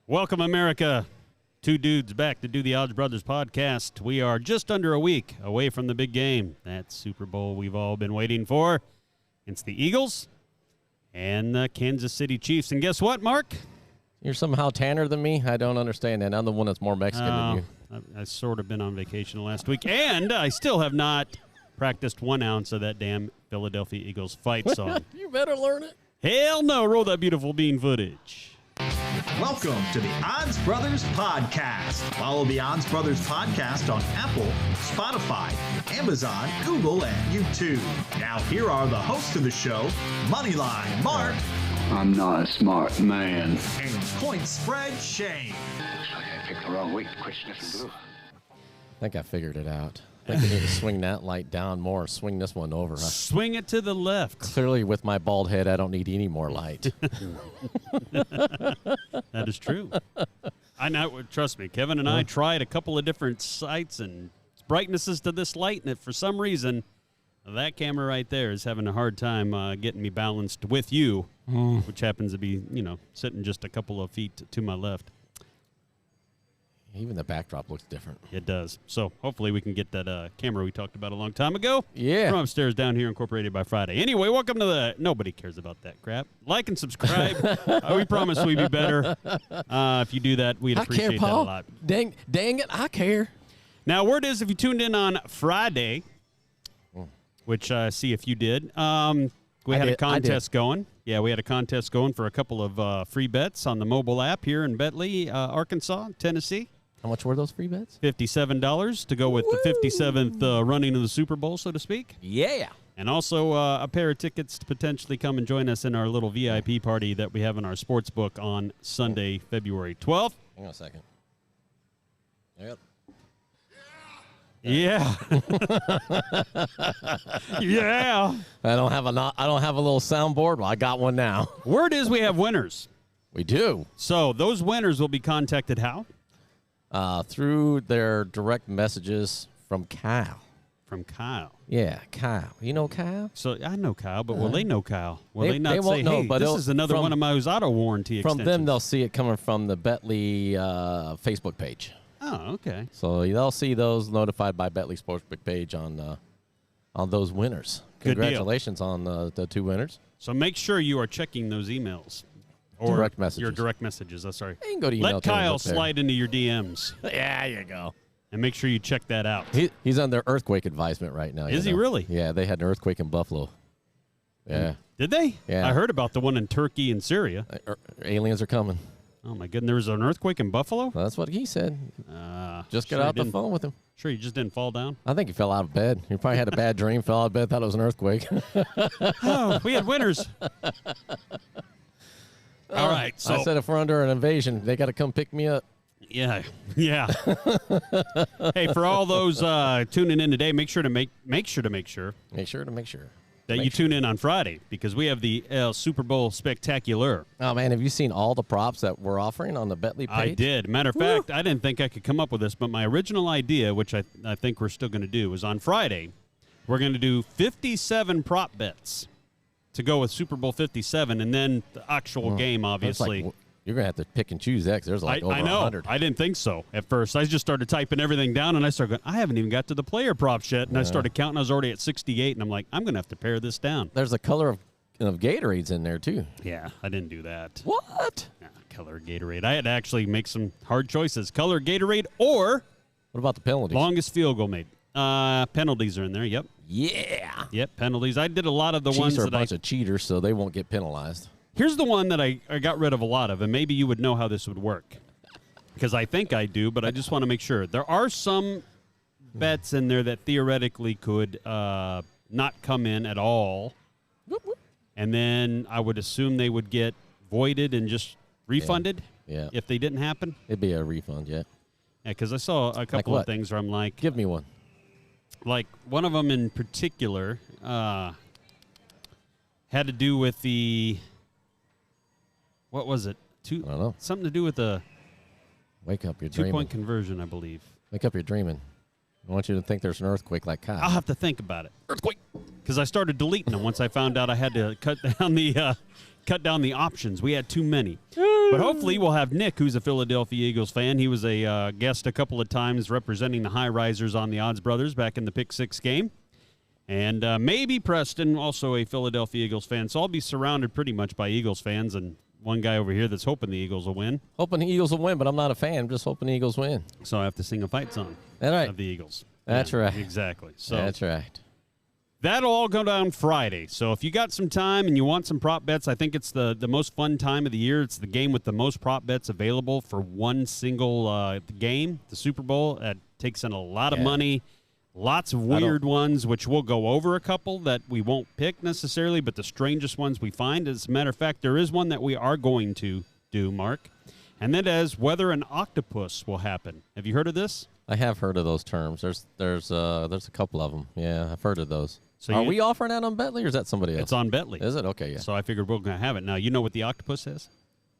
Welcome, America. Two dudes back to do the Odds Brothers podcast. We are just under a week away from the big game, that Super Bowl we've all been waiting for. It's the Eagles and the Kansas City Chiefs. And guess what, Mark? You're somehow tanner than me? I don't understand that. I'm the one that's more Mexican than you. I've sort of been on vacation last week, and I still have not practiced 1 ounce of that damn Philadelphia Eagles fight song. You better learn it. Hell no. Roll that beautiful bean footage. Welcome to the Odds Brothers Podcast. Follow the Odds Brothers Podcast on Apple, Spotify, Amazon, Google, and YouTube. Now here are the hosts of the show, Moneyline Mark. I'm not a smart man. And Point Spread Shane. Looks like I picked the wrong week to quit sniffing glue. I think I figured it out. I think you need to swing that light down more and swing this one over. Swing it to the left. Clearly, with my bald head, I don't need any more light. That is true. I know. Trust me, Kevin and I tried a couple of different sites and brightnesses to this light, and for some reason, that camera right there is having a hard time getting me balanced with you, which happens to be, sitting just a couple of feet to my left. Even the backdrop looks different. It does. So hopefully we can get that camera we talked about a long time ago. Yeah. From upstairs down here, incorporated by Friday. Anyway, welcome to the... Nobody cares about that crap. Like and subscribe. We promise we'd be better. If you do that, we'd appreciate I care, Paul. that a lot. Dang it, I care. Now, word is if you tuned in on Friday, which I see if you did, we had a contest going. Yeah, we had a contest going for a couple of free bets on the mobile app here in Bentley, Arkansas, Tennessee. How much were those free bets? $57 to go with the 57th running of the Super Bowl, so to speak. Yeah. And also a pair of tickets to potentially come and join us in our little VIP party that we have in our sports book on Sunday, February 12th. Hang on a second. Yep. Yeah. Yeah. I don't have a little soundboard. Well, I got one now. Word is we have winners. We do. So those winners will be contacted how? Through their direct messages from Kyle. From Kyle. Yeah, Kyle. You know Kyle? So I know Kyle, but will they know Kyle? Will they not won't say, know, hey, but this is another one of my auto warranty From extensions? them, they'll see it coming from the Bentley Facebook page. Oh, okay. So they'll see those notified by Bentley Sportsbook page on those winners. Good deal. Congratulations on the two winners. So make sure you are checking those emails. Or direct messages. Your direct messages. I'm sorry. You can go to email. Let Kyle slide into your DMs. Yeah, you go. And make sure you check that out. He's under earthquake advisement right now. Is he really? Yeah, they had an earthquake in Buffalo. Yeah. Did they? Yeah. I heard about the one in Turkey and Syria. Aliens are coming. Oh, my goodness. There was an earthquake in Buffalo? Well, that's what he said. Just sure got out the phone with him. Sure, you just didn't fall down? I think he fell out of bed. He probably had a bad dream, fell out of bed, thought it was an earthquake. Oh, we had winners. All right. So I said if we're under an invasion, they got to come pick me up. Yeah. Hey, for all those tuning in today, make sure to make sure that you tune in on Friday because we have the Super Bowl Spectacular. Oh man, have you seen all the props that we're offering on the Bentley page? I did. Matter of fact, I didn't think I could come up with this, but my original idea, which I think we're still going to do, is on Friday, we're going to do 57 prop bets to go with Super Bowl 57, and then the actual game, obviously. You're going to have to pick and choose that because there's like over 100. I didn't think so at first. I just started typing everything down, and I started going, I haven't even got to the player props yet. And I started counting. I was already at 68, and I'm like, I'm going to have to pare this down. There's a color of Gatorades in there, too. Yeah, I didn't do that. What? Color Gatorade. I had to actually make some hard choices. Color Gatorade or what about the penalties? Longest field goal made. Penalties are in there, yep. Yeah. Yep, penalties. I did a lot of the Chiefs ones are that a bunch of cheaters, so they won't get penalized. Here's the one that I got rid of a lot of, and maybe you would know how this would work. Because I think I do, but I just want to make sure. There are some bets in there that theoretically could not come in at all. And then I would assume they would get voided and just refunded if they didn't happen. It'd be a refund, yeah. Yeah, because I saw a couple of things where I'm like... Give me one. Like, one of them in particular had to do with the... What was it? I don't know. Something to do with the... Wake up, you're dreaming. 2-point conversion, I believe. Wake up, you're dreaming. I want you to think there's an earthquake like Kyle. I'll have to think about it. Earthquake! Because I started deleting them once I found out I had to cut down the options. We had too many. But hopefully we'll have Nick, who's a Philadelphia Eagles fan. He was a guest a couple of times representing the High Risers on the Odds Brothers back in the Pick 6 game. And maybe Preston, also a Philadelphia Eagles fan. So I'll be surrounded pretty much by Eagles fans and one guy over here that's hoping the Eagles will win. Hoping the Eagles will win, but I'm not a fan. I'm just hoping the Eagles win. So I have to sing a fight song That's right. of the Eagles. That's right. Exactly. So That's right. that'll all go down Friday. So if you got some time and you want some prop bets, I think it's the most fun time of the year. It's the game with the most prop bets available for one single game, the Super Bowl. That takes in a lot of money. Lots of weird ones, which we'll go over a couple that we won't pick necessarily, but the strangest ones we find. As a matter of fact, there is one that we are going to do, Mark, and that is whether an octopus will happen. Have you heard of this? I have heard of those terms. There's a couple of them. Yeah, I've heard of those. So are we offering that on Bentley, or is that somebody else? It's on Bentley. Is it? Okay, yeah. So I figured we're going to have it. Now, you know what the octopus is?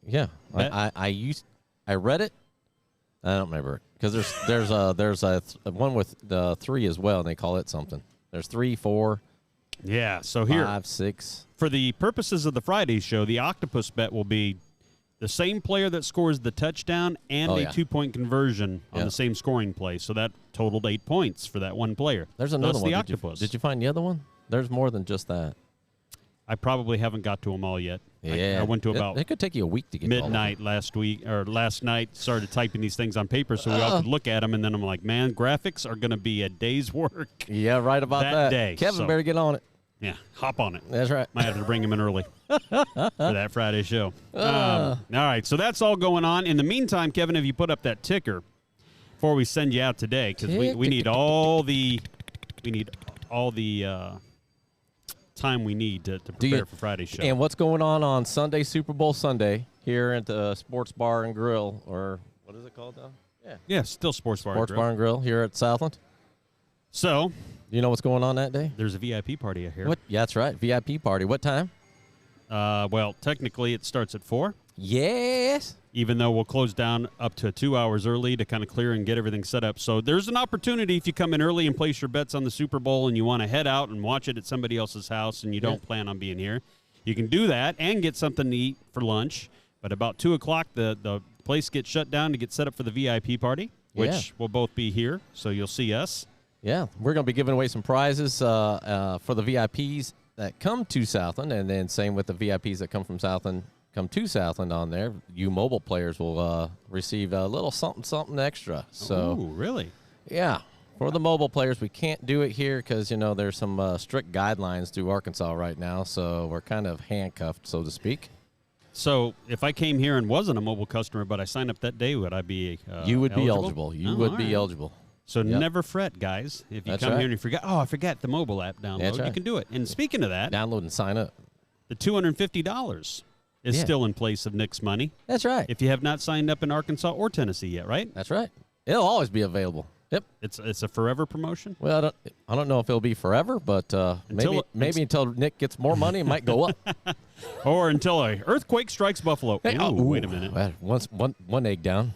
Yeah, I read it. I don't remember it because there's a one with the 3 as well, and they call it something. There's 3, 4, Yeah. So here, 5, 6. for the purposes of the Friday show, the octopus bet will be the same player that scores the touchdown and a 2-point conversion on the same scoring play. So that totaled 8 points for that one player. There's another That's one. the octopus. Did you find the other one? There's more than just that. I probably haven't got to them all yet. Yeah, I went to about it could take you a week to get to all of them. midnight last night. Started typing these things on paper so we all could look at them, and then I'm like, man, graphics are going to be a day's work. Yeah, right about that day. Kevin So- better get on it. Yeah, hop on it. That's right. Might have to bring him in early for that Friday show. All right, so that's all going on. In the meantime, Kevin, have you put up that ticker before we send you out today? Because we need all the time we need to prepare for Friday's show. And what's going on Sunday, Super Bowl Sunday, here at the Sports Bar and Grill, or what is it called now? Yeah, still Sports Bar. Sports Bar and Grill here at Southland. So, you know what's going on that day? there's a VIP party here. What? Yeah, that's right. VIP party. What time? Well, technically it starts at 4. Yes. Even though we'll close down up to 2 hours early to kind of clear and get everything set up. So there's an opportunity if you come in early and place your bets on the Super Bowl and you want to head out and watch it at somebody else's house and you don't plan on being here. You can do that and get something to eat for lunch. But about 2 o'clock, the place gets shut down to get set up for the VIP party, which will both be here. So you'll see us. Yeah, we're going to be giving away some prizes for the VIPs that come to Southland, and then same with the VIPs that come to Southland on there. You mobile players will receive a little something extra. So, Ooh, really? yeah, for the mobile players, we can't do it here because, there's some strict guidelines through Arkansas right now, so we're kind of handcuffed, so to speak. So if I came here and wasn't a mobile customer, but I signed up that day, would I be You would be eligible? eligible. You Oh, would all be right. eligible. So Yep. never fret, guys. If you That's come right. here and you forget, I forgot the mobile app download, That's you right. can do it. And speaking of that, Download and sign up. the $250 is Yeah. still in place of Nick's money That's right. if you have not signed up in Arkansas or Tennessee yet, right? That's right. It'll always be available. Yep. It's a forever promotion. Well, I don't know if it'll be forever, but maybe until Nick gets more money, it might go up. Or until a earthquake strikes Buffalo. Hey, Ooh, wait a minute. Well, one egg down.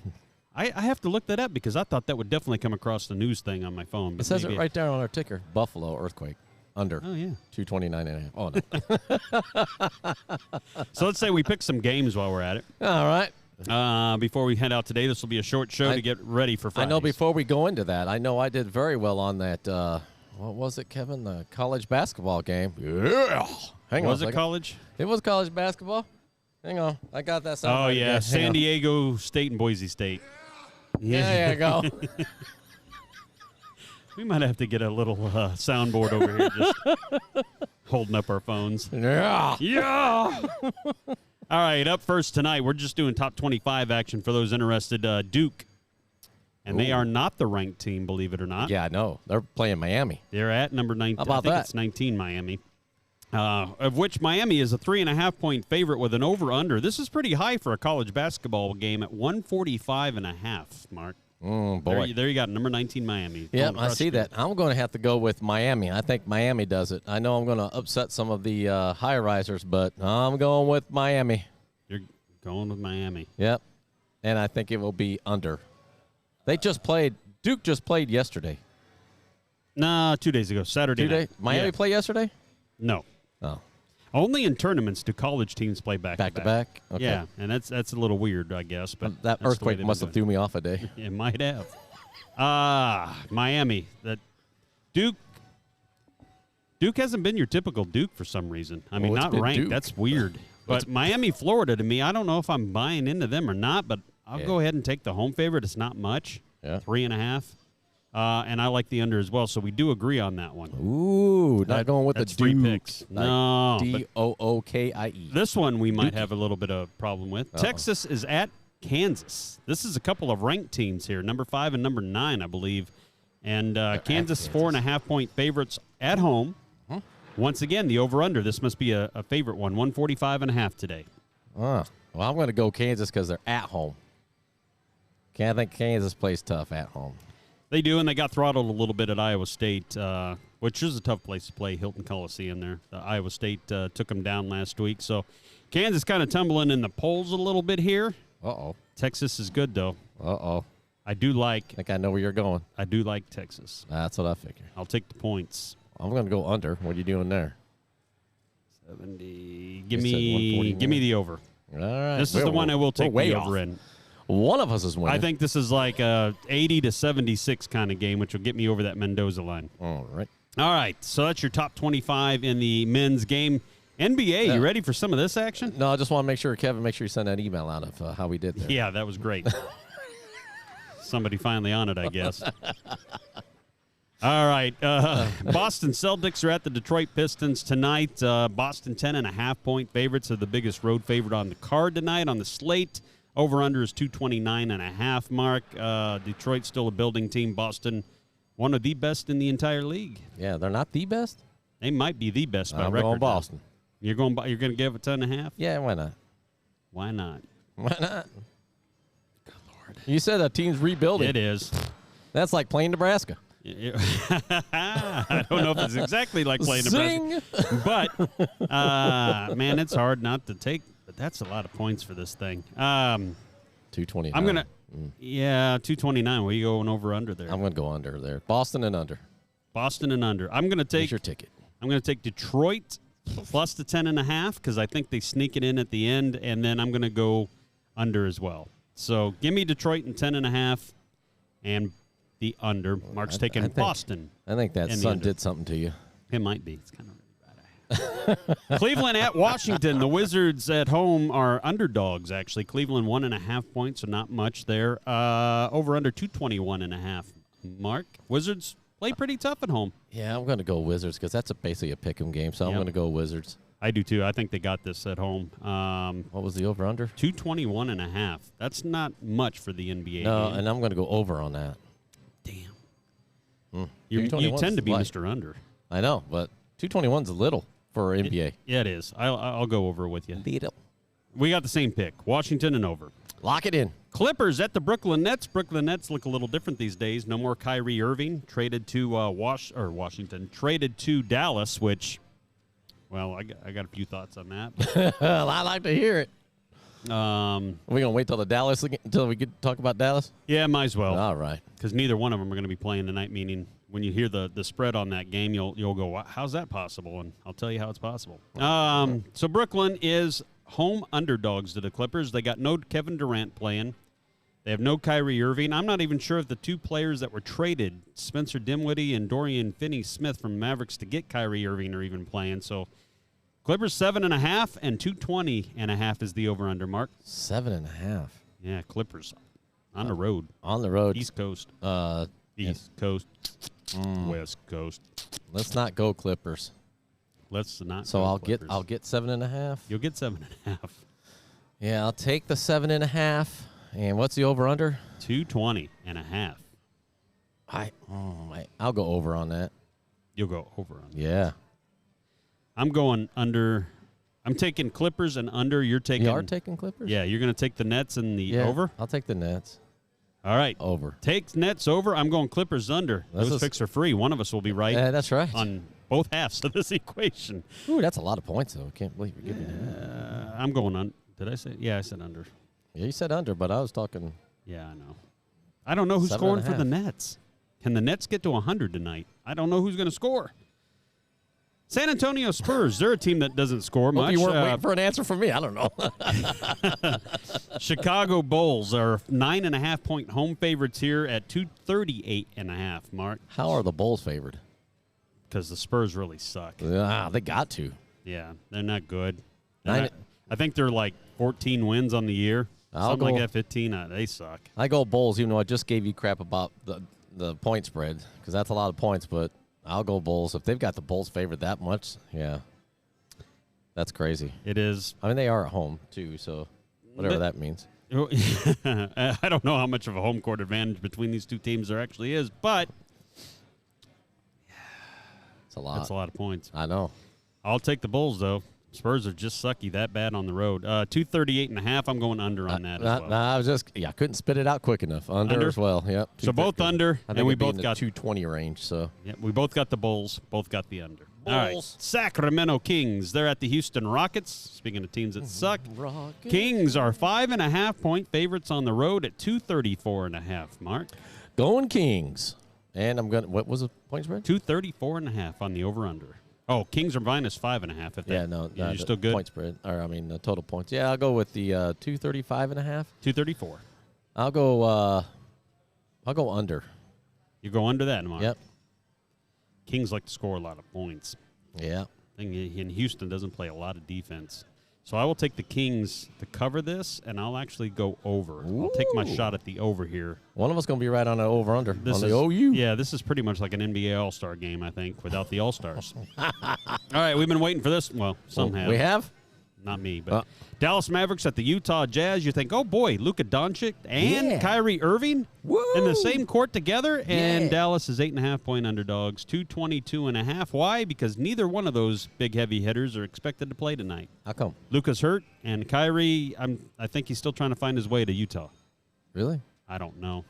I have to look that up because I thought that would definitely come across the news thing on my phone. It But says maybe it right there on our ticker. Buffalo earthquake. Under. Oh, yeah. 229.5. Oh, no. So let's say we pick some games while we're at it. All right. Before we head out today, this will be a short show to get ready for Fridays. I know before we go into that, I know I did very well on that, what was it, Kevin? The college basketball game. Yeah. Hang on. Was it college? It was college basketball. Hang on. I got that sound. Oh, right yeah. again. Hang San on. Diego State and Boise State. There you go. We might have to get a little soundboard over here just holding up our phones. Yeah. Yeah. All right, up first tonight, we're just doing top 25 action for those interested. Duke, and they are not the ranked team, believe it or not. Yeah, I know. They're playing Miami. They're at number 19. How about I think that? it's 19 Miami, of which Miami is a 3.5-point favorite with an over-under. This is pretty high for a college basketball game at 145.5, Mark. Boy. There you got number 19 Miami. Yep, Going I to see crush that. I'm going to have to go with Miami. I think Miami does it. I know I'm going to upset some of the high risers, but I'm going with Miami. You're going with Miami. Yep, and I think it will be under. Duke just played yesterday. Nah, 2 days ago, Saturday night. Miami Yeah. played yesterday? No. Oh. Only in tournaments do college teams play back to back. Okay. Yeah, and that's a little weird, I guess. But that earthquake must have threw me off a day. It might have. Miami. That Duke hasn't been your typical Duke for some reason. I mean, not ranked. Duke. That's weird. But Miami, Florida, to me, I don't know if I'm buying into them or not, but I'll go ahead and take the home favorite. It's not much. Yeah. 3.5. And I like the under as well, so we do agree on that one. Ooh, not going with the That's three Dukes. picks. No. Dookie. This one we might have a little bit of problem with. Texas is at Kansas. This is a couple of ranked teams here, number 5 and number 9, I believe. And Kansas 4.5-point favorites at home. Once again, the over-under. This must be a favorite one, 145.5 today. Well, I'm going to go Kansas because they're at home. I think Kansas plays tough at home. They do, and they got throttled a little bit at Iowa State, which is a tough place to play, Hilton Coliseum there. Iowa State took them down last week. So Kansas kind of tumbling in the polls a little bit here. Uh-oh. Texas is good, though. Uh-oh. I think I know where you're going. I do like Texas. That's what I figure. I'll take the points. I'm going to go under. What are you doing there? 70. Give me the over. All right. This is the one I will take the over in. One of us is winning. I think this is like a 80 to 76 kind of game, which will get me over that Mendoza line. All right. All right, so that's your top 25 in the men's game. NBA, you ready for some of this action? No, I just want to make sure, Kevin, you send that email out of how we did there. Yeah, that was great. Somebody finally on it, I guess. All right, Boston Celtics are at the Detroit Pistons tonight. Boston 10.5-point favorites are the biggest road favorite on the card tonight on the slate. Over-under is 229.5 mark. Detroit's still a building team. Boston, one of the best in the entire league. Yeah, they're not the best? They might be the best by record. I'm going Boston. You're going to give it 10.5? Yeah, why not? Why not? Why not? Good Lord. You said a team's rebuilding. It is. That's like playing Nebraska. I don't know if it's exactly like playing Nebraska. But, man, it's hard not to take. But that's a lot of points for this thing. 229. I'm going to, 229. Where you going over under there? I'm going to go under there. Boston and under. Boston and under. I'm going to take. Here's your ticket. I'm going to take Detroit plus the 10.5 because I think they sneak it in at the end, and then I'm going to go under as well. So give me Detroit and 10.5 and the under. Mark's taking Boston. I think that sun did something to you. It might be. It's kind of really bad. Cleveland at Washington. The Wizards at home are underdogs, actually. Cleveland 1.5 points, so not much there. Over under 221.5. Mark, Wizards play pretty tough at home. Yeah, I'm going to go Wizards because that's basically a pick-em game, so I'm going to go Wizards. I do, too. I think they got this at home. What was the over-under? 221.5. That's not much for the NBA No, game. and I'm going to go over on that. Damn. You tend to be Mr. Under. I know, but 221's a little for NBA. Yeah, it is. I'll go over with you. Little. We got the same pick, Washington and over. Lock it in. Clippers at the Brooklyn Nets. Brooklyn Nets look a little different these days. No more Kyrie Irving. Traded to Washington. Traded to Dallas, which, well, I got a few thoughts on that. Well, I like to hear it. Are we gonna wait until we get to talk about Dallas? Yeah, might as well. All right. Because neither one of them are going to be playing tonight. Meaning, when you hear the spread on that game, you'll go, "How's that possible?" And I'll tell you how it's possible. So Brooklyn is home underdogs to the Clippers. They got no Kevin Durant playing. They have no Kyrie Irving. I'm not even sure if the two players that were traded, Spencer Dinwiddie and Dorian Finney-Smith from Mavericks to get Kyrie Irving, are even playing. So Clippers 7.5 and 220.5 is the over/under mark. 7.5. Yeah, Clippers on the road. On the road. East Coast. East Coast. West Coast. Let's not go Clippers. Let's not. So go I'll Clippers. get 7.5. You'll get 7.5. Yeah, I'll take the 7.5. And what's the over/under? 220.5. I'll go over on that. You'll go over on that. Yeah. I'm going under. I'm taking Clippers and under. You're taking. You are taking Clippers? Yeah, you're going to take the Nets and the over? I'll take the Nets. All right. Over. Take Nets over. I'm going Clippers under. Those picks are free. One of us will be right. That's right. On both halves of this equation. Ooh, that's a lot of points, though. I can't believe you're giving me that. I'm going on. Did I say? Yeah, I said under. Yeah, you said under, but I was talking. Yeah, I know. I don't know who's scoring for the Nets. Can the Nets get to 100 tonight? I don't know who's going to score. San Antonio Spurs, they're a team that doesn't score much. Hope you weren't waiting for an answer from me. I don't know. Chicago Bulls are 9.5-point home favorites here at 238.5, Mark. How are the Bulls favored? Because the Spurs really suck. They got to. Yeah, they're not good. Nine- I think they're like 14 wins on the year. I'll Something go- like that, 15. They suck. I go Bulls, even though I just gave you crap about the point spread, because that's a lot of points, but I'll go Bulls. If they've got the Bulls favored that much, yeah. That's crazy. It is. I mean, they are at home, too, so whatever that means. I don't know how much of a home court advantage between these two teams there actually is, but It's a lot. that's a lot of points. I know. I'll take the Bulls, though. Spurs are just sucky that bad on the road. 238.5. I'm going under on that as well. I was I couldn't spit it out quick enough. Under as well. Yep. So both under, I think and we it'd be both in the got 220 range. So we both got the Bulls, both got the under. All right, Bulls. Sacramento Kings. They're at the Houston Rockets. Speaking of teams that suck, Rockets. Kings are 5.5-point favorites on the road at 234.5. Mark, Going Kings. And I'm gonna. What was the point spread? 234.5 on the over/under. Oh, Kings are minus 5.5. At that. Yeah, no, you're the still good. Point spread, or I mean, the total points. Yeah, I'll go with the 235.5. 234. I'll go under. You go under that, Mark. Yep. Kings like to score a lot of points. Yeah. Thing in Houston doesn't play a lot of defense. So I will take the Kings to cover this, and I'll actually go over. I'll take my shot at the over here. One of us gonna be right on an over under on This the is, OU. Yeah, this is pretty much like an NBA All-Star game, I think, without the All-Stars. All right, we've been waiting for this. Well, some have. We have. Not me, but Dallas Mavericks at the Utah Jazz. You think, oh boy, Luka Doncic and Kyrie Irving in the same court together, and Dallas is 8.5-point underdogs, 222.5. Why? Because neither one of those big heavy hitters are expected to play tonight. How come? Luka's hurt, and Kyrie, I think he's still trying to find his way to Utah. Really? I don't know.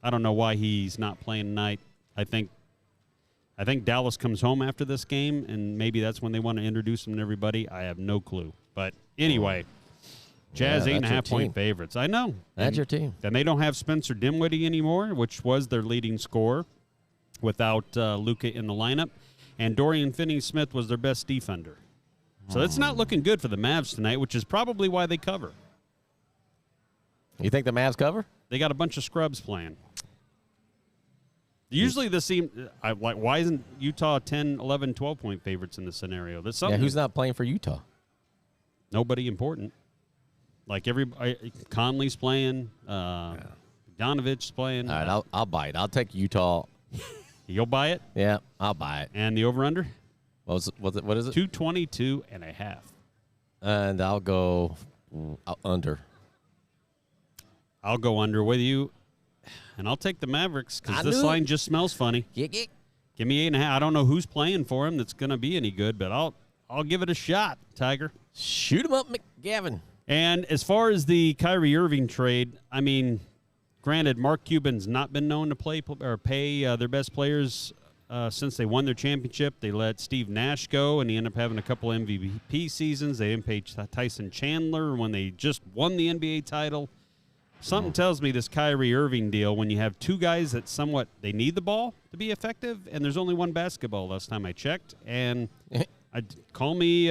I don't know why he's not playing tonight. I think Dallas comes home after this game, and maybe that's when they want to introduce him to everybody. I have no clue. But anyway, Jazz 8.5-point favorites. I know. That's your team. Then they don't have Spencer Dinwiddie anymore, which was their leading scorer without Luka in the lineup. And Dorian Finney-Smith was their best defender. So it's not looking good for the Mavs tonight, which is probably why they cover. You think the Mavs cover? They got a bunch of scrubs playing. Usually this seems like, why isn't Utah 10, 11, 12-point favorites in this scenario? There's something. Yeah, who's not playing for Utah? Nobody important. Like Conley's playing, Donovic's playing. All right, I'll buy it. I'll take Utah. You'll buy it? Yeah, I'll buy it. And the over-under? What is it? 222.5. And I'll go under. I'll go under with you, and I'll take the Mavericks because this line just smells funny. Give me 8.5. I don't know who's playing for him that's going to be any good, but I'll give it a shot, Tiger. Shoot him up, McGavin. And as far as the Kyrie Irving trade, I mean, granted, Mark Cuban's not been known to pay their best players since they won their championship. They let Steve Nash go, and he ended up having a couple MVP seasons. They didn't pay Tyson Chandler when they just won the NBA title. Something tells me this Kyrie Irving deal, when you have two guys that they need the ball to be effective, and there's only one basketball last time I checked, and call me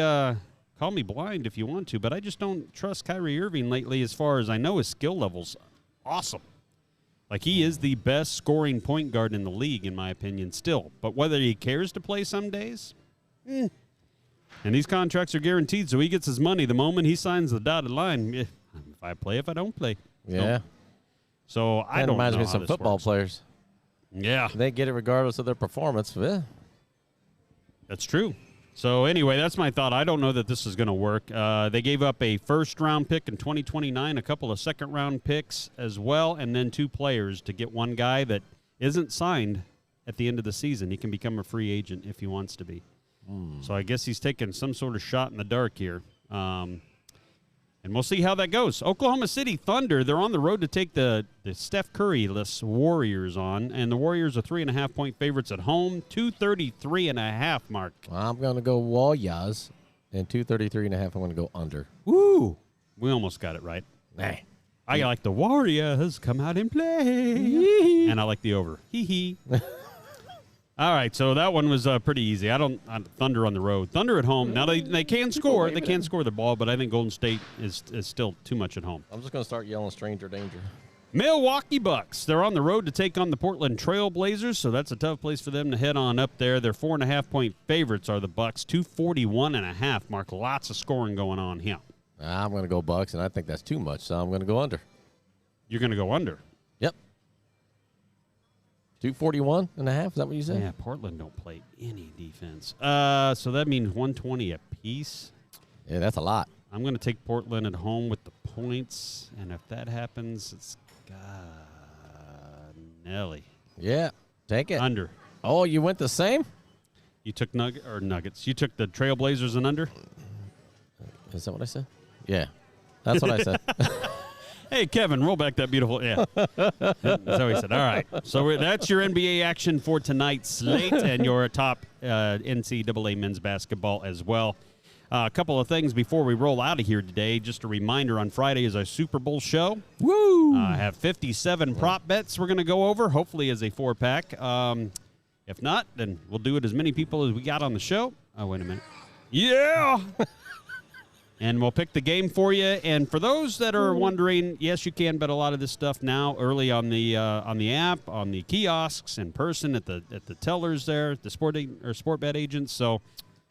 blind if you want to, but I just don't trust Kyrie Irving lately as far as I know his skill level's awesome. Like, he is the best scoring point guard in the league, in my opinion, still. But whether he cares to play some days, And these contracts are guaranteed, so he gets his money the moment he signs the dotted line. If I play, if I don't play. Yeah. So I don't know. Reminds me of how some this football works. players. Yeah. They get it regardless of their performance. Yeah. That's true. So, anyway, that's my thought. I don't know that this is going to work. They gave up a first-round pick in 2029, a couple of second-round picks as well, and then 2 players to get one guy that isn't signed at the end of the season. He can become a free agent if he wants to be. So I guess he's taking some sort of shot in the dark here. And we'll see how that goes. Oklahoma City Thunder, they're on the road to take the Steph Curry-less Warriors on, and the Warriors are 3.5-point favorites at home, 233.5, Mark. I'm going to go Warriors, and 233.5, I'm going to go under. Woo! We almost got it right. Nah. I like the Warriors come out and play. And I like the over. Hee hee. All right, so that one was pretty easy. Thunder on the road. Thunder at home. Now they can score. They can score the ball, but I think Golden State is still too much at home. I'm just going to start yelling stranger danger. Milwaukee Bucks. They're on the road to take on the Portland Trail Blazers, so that's a tough place for them to head on up there. Their 4.5-point favorites are the Bucks, 241.5. Mark, lots of scoring going on here. I'm going to go Bucks, and I think that's too much, so I'm going to go under. You're going to go under? Yep. 241.5, is that what you said? Yeah, Portland don't play any defense. So that means 120 apiece. Yeah, that's a lot. I'm going to take Portland at home with the points, and if that happens, it's Nelly. Yeah, take it. Under. Oh, you went the same? You took Nuggets. You took the Trailblazers and under? Is that what I said? Yeah, that's what I said. Hey, Kevin, roll back that beautiful. Yeah. That's how he said. All right. So that's your NBA action for tonight's slate and your top NCAA men's basketball as well. A couple of things before we roll out of here today. Just a reminder, on Friday is our Super Bowl show. Woo! I have 57 prop bets we're going to go over, hopefully as a 4-pack. If not, then we'll do it as many people as we got on the show. Oh, wait a minute. Yeah! And we'll pick the game for you. And for those that are wondering, yes, you can bet a lot of this stuff now, early on the app, on the kiosks, in person at the tellers there, the sport bet agents. So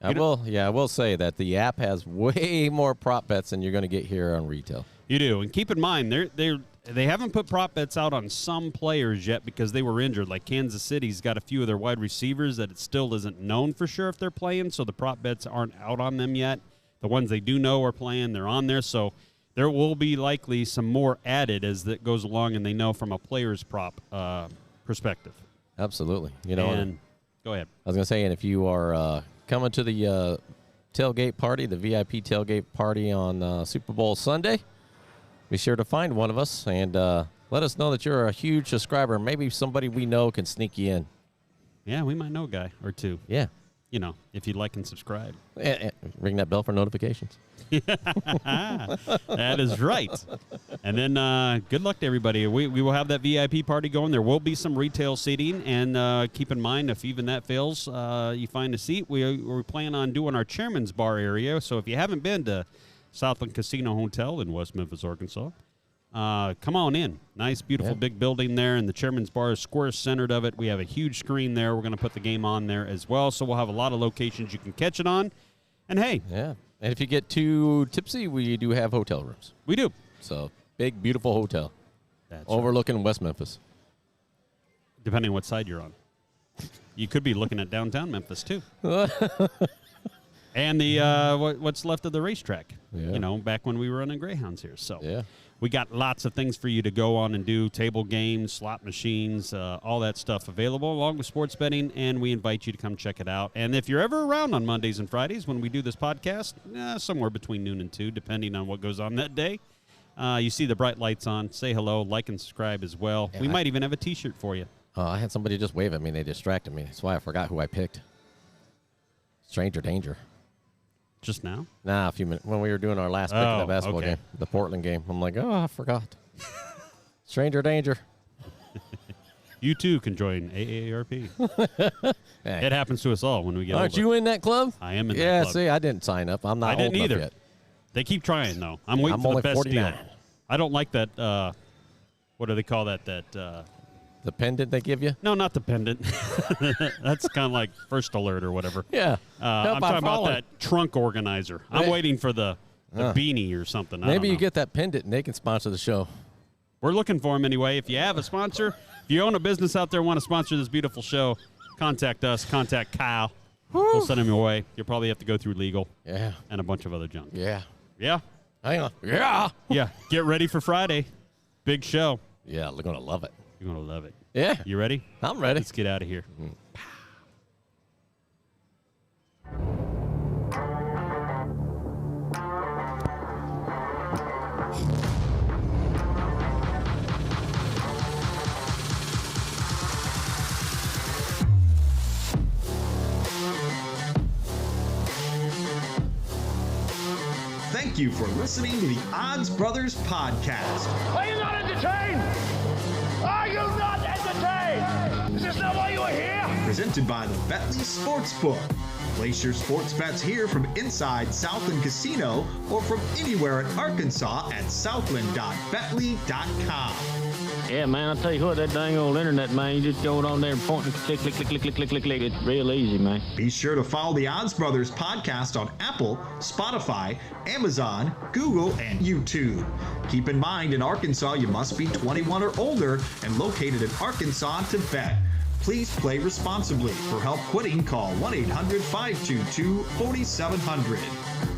I will say that the app has way more prop bets than you're going to get here on retail. You do, and keep in mind they haven't put prop bets out on some players yet because they were injured. Like Kansas City's got a few of their wide receivers that it still isn't known for sure if they're playing, so the prop bets aren't out on them yet. The ones they do know are playing, they're on there. So there will be likely some more added as that goes along, and they know from a player's prop perspective. Absolutely. Go ahead. I was going to say, and if you are coming to the tailgate party, the VIP tailgate party on Super Bowl Sunday, be sure to find one of us and let us know that you're a huge subscriber. Maybe somebody we know can sneak you in. Yeah, we might know a guy or two. Yeah. If you'd like and subscribe. Ring that bell for notifications. That is right. And then good luck to everybody. We will have that VIP party going. There will be some retail seating. And keep in mind, if even that fails, you find a seat. We plan on doing our Chairman's Bar area. So if you haven't been to Southland Casino Hotel in West Memphis, Arkansas, come on in. Nice, beautiful, big building there, and the Chairman's Bar is square-centered of it. We have a huge screen there. We're going to put the game on there as well, so we'll have a lot of locations you can catch it on. And, hey. Yeah, and if you get too tipsy, we do have hotel rooms. We do. So, big, beautiful hotel. That's overlooking West Memphis. Depending on what side you're on. You could be looking at downtown Memphis, too. And the what's left of the racetrack, back when we were running Greyhounds here. So we got lots of things for you to go on and do, table games, slot machines, all that stuff available, along with sports betting, and we invite you to come check it out. And if you're ever around on Mondays and Fridays when we do this podcast, somewhere between noon and 2, depending on what goes on that day, you see the bright lights on, say hello, like and subscribe as well. We might even have a T-shirt for you. I had somebody just wave at me, and they distracted me. That's why I forgot who I picked. Stranger danger. Just now? Nah, a few minutes. When we were doing our last pick of the basketball game, the Portland game. I'm like, I forgot. Stranger danger. You, too, can join AARP. It happens to us all when we get Aren't you in that club? I am in that club. Yeah, see, I didn't sign up. I'm not I didn't old enough either. yet. They keep trying, though. I'm waiting for the best 49. deal. I don't like that, what do they call that? The pendant they give you? No, not the pendant. That's kind of like First Alert or whatever. Yeah. I'm talking about that trunk organizer. I'm waiting for the beanie or something. Maybe you get that pendant and they can sponsor the show. We're looking for them anyway. If you have a sponsor, if you own a business out there and want to sponsor this beautiful show, contact us. Contact Kyle. We'll send him your way. You'll probably have to go through legal. Yeah. And a bunch of other junk. Yeah. Yeah? Hang on. Yeah. Yeah. Get ready for Friday. Big show. Yeah, they're going to love it. You're going to love it. Yeah. You ready? I'm ready. Let's get out of here. Thank you for listening to the Odds Brothers Podcast. Are you not entertained? Are you not entertained? Is this not why you are here? presented by the Bentley Sportsbook. Place your sports bets here from inside Southland Casino or from anywhere in Arkansas at southland.bentley.com. Yeah, man, I'll tell you what, that dang old internet, man, you just go on there and point and click, click, click, click, click, click, click, click. It's real easy, man. Be sure to follow the Odds Brothers podcast on Apple, Spotify, Amazon, Google, and YouTube. Keep in mind, in Arkansas, you must be 21 or older and located in Arkansas to bet. Please play responsibly. For help quitting, call 1-800-522-4700.